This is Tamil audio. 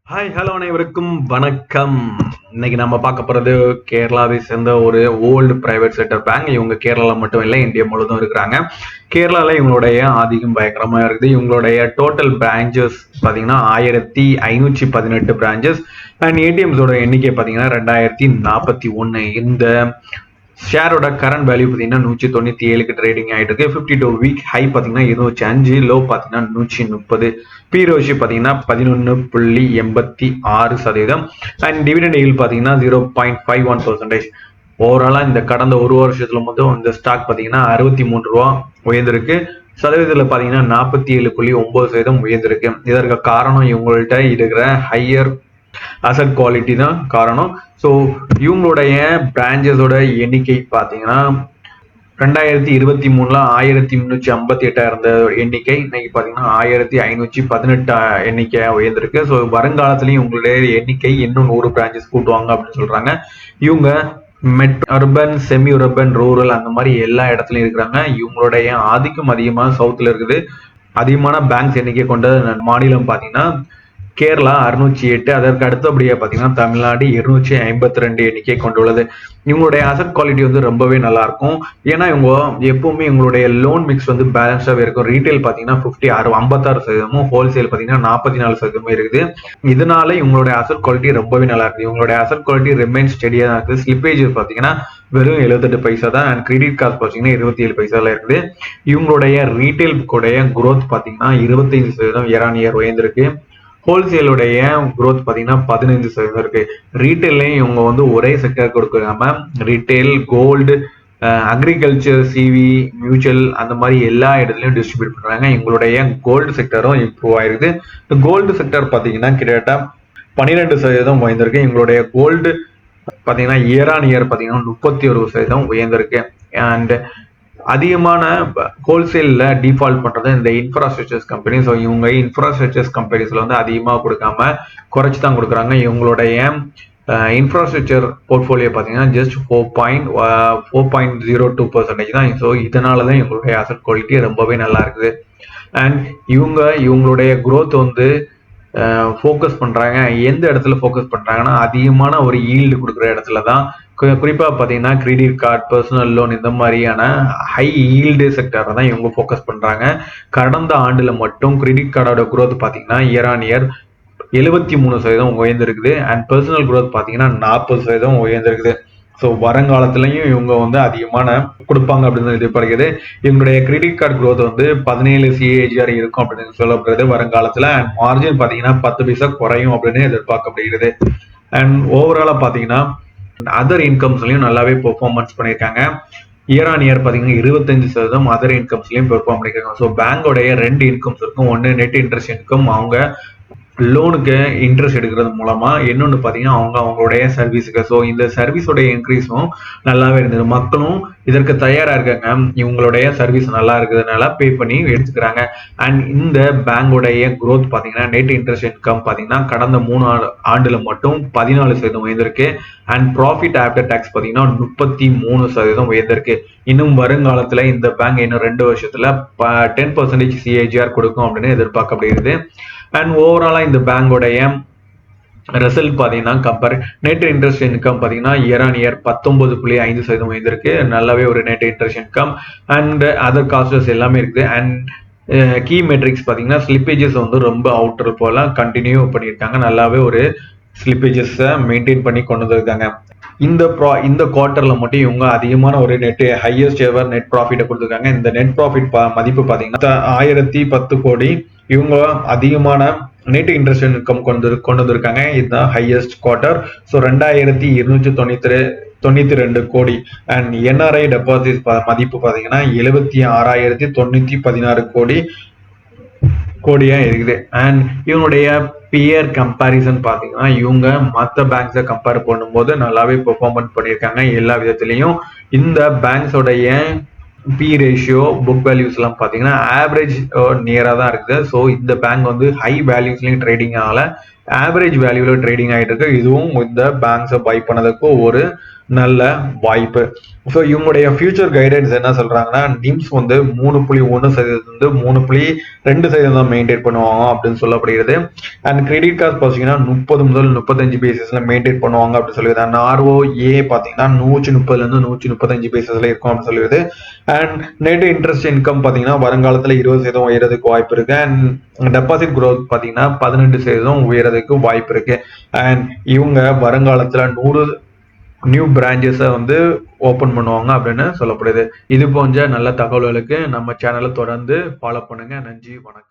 ஹாய் ஹலோ அனைவருக்கும் வணக்கம். இன்னைக்கு நம்ம பார்க்க போறது கேரளாவை சேர்ந்த ஒரு ஓல்டு பிரைவேட் செக்டர் பேங்க். இவங்க கேரளால மட்டும் இல்லை, இந்தியா முழுவதும் இருக்கிறாங்க. கேரளால இவங்களுடைய ஆதிக்கம் பயங்கரமா இருக்குது. இவங்களுடைய டோட்டல் பிரான்ச்சஸ் பார்த்தீங்கன்னா 1518 பிரான்ச்சஸ் அண்ட் ஏடிஎம்ஸோட எண்ணிக்கை பார்த்தீங்கன்னா 2041. இந்த ஷேரோட கரண்ட் வேல்யூ பார்த்தீங்கன்னா 197க்கு ட்ரேடிங் ஆகிட்டு இருக்கு. 52 வீக் ஹை பார்த்தீங்கன்னா 205, லோ பார்த்தீங்கன்னா 130. பி ரேஷியோ பார்த்தீங்கன்னா 11.86%. அண்ட் டிவிடெண்ட் ஈல்ட் பார்த்தீங்கன்னா 0.51%. ஓவராலாக இந்த கடந்த ஒரு வருஷத்துல மட்டும் இந்த ஸ்டாக் பார்த்தீங்கன்னா 63 ரூபா உயர்ந்திருக்கு. சதவீதத்தில் பார்த்தீங்கன்னா 47.9% உயர்ந்திருக்கு. இதற்கு காரணம் இவங்கள்ட்ட இருக்கிற ஹையர் அசட் குவாலிட்டி தான் காரணம். ஸோ இவங்களுடைய பிரான்ச்சஸோட எண்ணிக்கை பார்த்தீங்கன்னா 2023 1358 இருந்த எண்ணிக்கை இன்னைக்கு பார்த்தீங்கன்னா 1518 எண்ணிக்கை உயர்ந்திருக்கு. ஸோ வருங்காலத்திலையும் உங்களுடைய எண்ணிக்கை இன்னும் 100 பிரான்ச்சஸ் கூட்டுவாங்க அப்படின்னு சொல்றாங்க. இவங்க அர்பன், செமி அர்பன், ரூரல் அந்த மாதிரி எல்லா இடத்துலையும் இருக்கிறாங்க. இவங்களுடைய ஆதிக்கம் அதிகமாக சவுத்தில் இருக்குது. அதிகமான பேங்க்ஸ் எண்ணிக்கை கொண்ட மாநிலம் பார்த்தீங்கன்னா கேரளா 608, அதற்கு அடுத்தபடியாக பார்த்தீங்கன்னா தமிழ்நாடு 252 எண்ணிக்கை கொண்டுள்ளது. இவங்களுடைய அசட் குவாலிட்டி வந்து ரொம்பவே நல்லா இருக்கும். ஏன்னா இவங்க எப்பவுமே இவங்களுடைய லோன் மிக்ஸ் வந்து பேலன்ஸாகவே இருக்கும். ரீட்டைல் பார்த்தீங்கன்னா 56%, ஹோல்சேல் பார்த்தீங்கன்னா 44% இருக்குது. இதனால இவங்களுடைய அசட் குவாலிட்டி ரொம்பவே நல்லா இருக்கு. இவங்களுடைய அசட் குவாலிட்டி ரிமைன் ஸ்டெடியாக தான் இருக்குது. ஸ்லிப்பேஜ் பார்த்தீங்கன்னா வெறும் 78 பைசா தான். அண்ட் கிரெடிட் கார்டு பார்த்தீங்கன்னா 27 பைசால இருக்குது. இவங்களுடைய ரீட்டைல் கூடைய குரோத் பார்த்தீங்கன்னா 25% இயர் ஆன் இயர் உயர்ந்திருக்கு. ஹோல்சேலுடைய குரோத் பார்த்தீங்கன்னா 15% இருக்கு. ரீட்டைல்லையும் இவங்க வந்து ஒரே செக்டர் கொடுக்காம retail, gold, agriculture, CV, mutual அந்த மாதிரி எல்லா இடத்துலையும் டிஸ்ட்ரிபியூட் பண்றாங்க. எங்களுடைய கோல்டு செக்டரும் இம்ப்ரூவ் ஆயிருக்குது. கோல்டு செக்டர் பார்த்தீங்கன்னா கிட்டத்தட்ட 12% உயர்ந்திருக்கு. எங்களுடைய கோல்டு பார்த்தீங்கன்னா இயர் ஆன் இயர் பார்த்தீங்கன்னா 31% உயர்ந்திருக்கு. அண்ட் அதிகமான ஹோல்சேல்ல டிஃபால்ட் பண்றது இந்த இன்ஃப்ராஸ்ட்ரக்சர்ஸ் கம்பெனி. ஸோ இவங்க இன்ஃப்ராஸ்ட்ரக்சர்ஸ் கம்பெனிஸ்ல வந்து அதிகமாக கொடுக்காம குறைச்சி தான் கொடுக்குறாங்க. இவங்களுடைய இன்ஃப்ராஸ்ட்ரக்சர் போர்ட்ஃபோலியோ பார்த்தீங்கன்னா ஜஸ்ட் 4.02% தான். ஸோ இதனால தான் இவங்களுடைய அசட் குவாலிட்டி ரொம்பவே நல்லா இருக்குது. அண்ட் இவங்களுடைய குரோத் வந்து ஃபோக்கஸ் பண்றாங்க. எந்த இடத்துல ஃபோக்கஸ் பண்றாங்கன்னா அதிகமான ஒரு ஈல்டு கொடுக்குற இடத்துல தான். குறிப்பா பாத்தீங்கன்னா கிரெடிட் கார்டு, பர்சனல் லோன் இந்த மாதிரியான ஹை ஈல்டு செக்டர் தான் இவங்க ஃபோக்கஸ் பண்றாங்க. கடந்த ஆண்டுல மட்டும் கிரெடிட் கார்டோட குரோத் பாத்தீங்கன்னா இயர் ஆன் இயர் 73% உயர்ந்திருக்குது. அண்ட் பர்சனல் குரோத் பாத்தீங்கன்னா 40% உயர்ந்திருக்குது. ஸோ வருங்காலத்திலையும் இவங்க வந்து அதிகமான கொடுப்பாங்க அப்படின்னு எதிர்பார்க்கிறது. இவங்களுடைய கிரெடிட் கார்டு குரோத் வந்து 17 CAGR இருக்கும் அப்படின்னு சொல்லப்படுறது வருங்காலத்துல. அண்ட் மார்ஜின் பாத்தீங்கன்னா 10 பைசா குறையும் அப்படின்னு எதிர்பார்க்கப்படுகிறது. அண்ட் ஓவராலா பாத்தீங்கன்னா அதர் இன்கம்ஸ்லயும் நல்லாவே பெர்ஃபார்மன்ஸ் பண்ணியிருக்காங்க. இயர் ஆன் இயர் பாத்தீங்கன்னா 25% அதர் இன்கம்ஸ்லயும் பெர்ஃபார்ம் பண்ணியிருக்காங்க. ஸோ பேங்கோடைய 2 இன்கம்ஸ் இருக்கும். ஒன்னு நெட் இன்ட்ரெஸ்ட் இன்கம், அவங்க லோனுக்கு இன்ட்ரெஸ்ட் எடுக்கிறது மூலமா. இன்னொன்று பார்த்தீங்கன்னா அவங்களுடைய சர்வீஸுக்கு. ஸோ இந்த சர்வீஸோட இன்க்ரீஸும் நல்லாவே இருந்தது. மக்களும் இதற்கு தயாரா இருக்காங்க. இவங்களுடைய சர்வீஸ் நல்லா இருக்கிறதுனால பே பண்ணி எடுத்துக்கிறாங்க. அண்ட் இந்த பேங்கோடைய குரோத் பார்த்தீங்கன்னா நெட் இன்ட்ரெஸ்ட் இன்கம் பார்த்தீங்கன்னா கடந்த 3 ஆண்டுல மட்டும் 14% உயர்ந்திருக்கு. அண்ட் ப்ராஃபிட் ஆஃப்டர் டாக்ஸ் பார்த்தீங்கன்னா 33% உயர்ந்திருக்கு. இன்னும் வருங்காலத்துல இந்த பேங்க் இன்னும் 2 வருஷத்துல 10% CAGR கொடுக்கும் அப்படின்னு எதிர்பார்க்கப்படுகிறது. அண்ட் ஓவராலா இந்த பேங்கோடைய ரிசல்ட் பார்த்தீங்கன்னா கம்பேர் நெட் இன்ட்ரெஸ்ட் இன்கம் பார்த்தீங்கன்னா இயர் ஆன் இயர் 19.5% உயர்ந்திருக்கு. நல்லாவே ஒரு net interest income and other cost us எல்லாமே இருக்குது. அண்ட் கீ மெட்ரிக்ஸ் பார்த்தீங்கன்னா ஸ்லிப்பேஜஸ் வந்து ரொம்ப அவுட்டர் போல கண்டினியூ பண்ணியிருக்காங்க. நல்லாவே ஒரு ஸ்லிப்பேஜஸை மெயின்டைன் பண்ணி கொண்டு வந்திருக்காங்க. இந்த குவார்டர்ல மட்டும் இவங்க அதிகமான ஒரு ஹையஸ்ட் எவர் நெட் ப்ராஃபிட்டை கொடுத்துருக்காங்க. இந்த நெட் ப்ராஃபிட் மதிப்பு பார்த்தீங்கன்னா 1010 கோடி. இவங்க அதிகமான நெட் இன்ட்ரெஸ்ட் இன்கம் கொண்டு வந்திருக்காங்க. இதுதான் ஹையஸ்ட் குவார்டர். ஸோ 2292 கோடி. அண்ட் என்ஆர்ஐ டெபாசிட் மதிப்பு பார்த்தீங்கன்னா 76,916 கோடியா இருக்குது. அண்ட் இவனுடைய பியர் கம்பேரிசன் பார்த்தீங்கன்னா இவங்க மற்ற பேங்க்ஸை கம்பேர் பண்ணும்போது நல்லாவே பெர்ஃபார்மன்ஸ் பண்ணியிருக்காங்க எல்லா விதத்திலையும். இந்த பேங்க்ஸோடைய பி ரேஷியோ, புக் வேல்யூஸ் எல்லாம் பார்த்தீங்கன்னா ஆவரேஜ் நியராக தான் இருக்குது. ஸோ இந்த பேங்க் வந்து ஹை வேல்யூஸ்லையும் ட்ரேடிங் ஆகல, ஆவரேஜ் வேல்யூல ட்ரேடிங் ஆகிட்டு இருக்கு. இதுவும் இந்த பேங்க்ஸை பை பண்ணதுக்கு ஒரு நல்ல வாய்ப்பு. ஸோ இவங்களுடைய ஃபியூச்சர் கைடன்ஸ் என்ன சொல்றாங்கன்னா, நிம்ஸ் வந்து 3.1% 3.2% தான் மெயின்டைன் பண்ணுவாங்க அப்படின்னு சொல்லப்படுகிறது. அண்ட் கிரெடிட் கார்டு பார்த்தீங்கன்னா 30 முதல் 35 பேசிஸ்ல மெயின்டைன் பண்ணுவாங்க அப்படின்னு சொல்லிடுது. அண்ட் ROA பார்த்தீங்கன்னா 130 135 பேசிஸ்ல இருக்கும் அப்படின்னு சொல்லிடுது. அண்ட் நெட் இன்ட்ரெஸ்ட் இன்கம் பார்த்தீங்கன்னா வருங்காலத்தில் 20% உயரதுக்கு வாய்ப்பு இருக்கு. அண்ட் டெபாசிட் growth பார்த்தீங்கன்னா 18% உயரதுக்கு வாய்ப்பு இருக்கு. அண்ட் இவங்க வருங்காலத்தில் 100 நியூ பிரான்ச்சஸை வந்து ஓப்பன் பண்ணுவாங்க அப்படின்னு சொல்லப்படுது. இது போன்ற நல்ல தகவல்களுக்கு நம்ம சேனலை தொடர்ந்து ஃபாலோ பண்ணுங்க. நன்றி, வணக்கம்.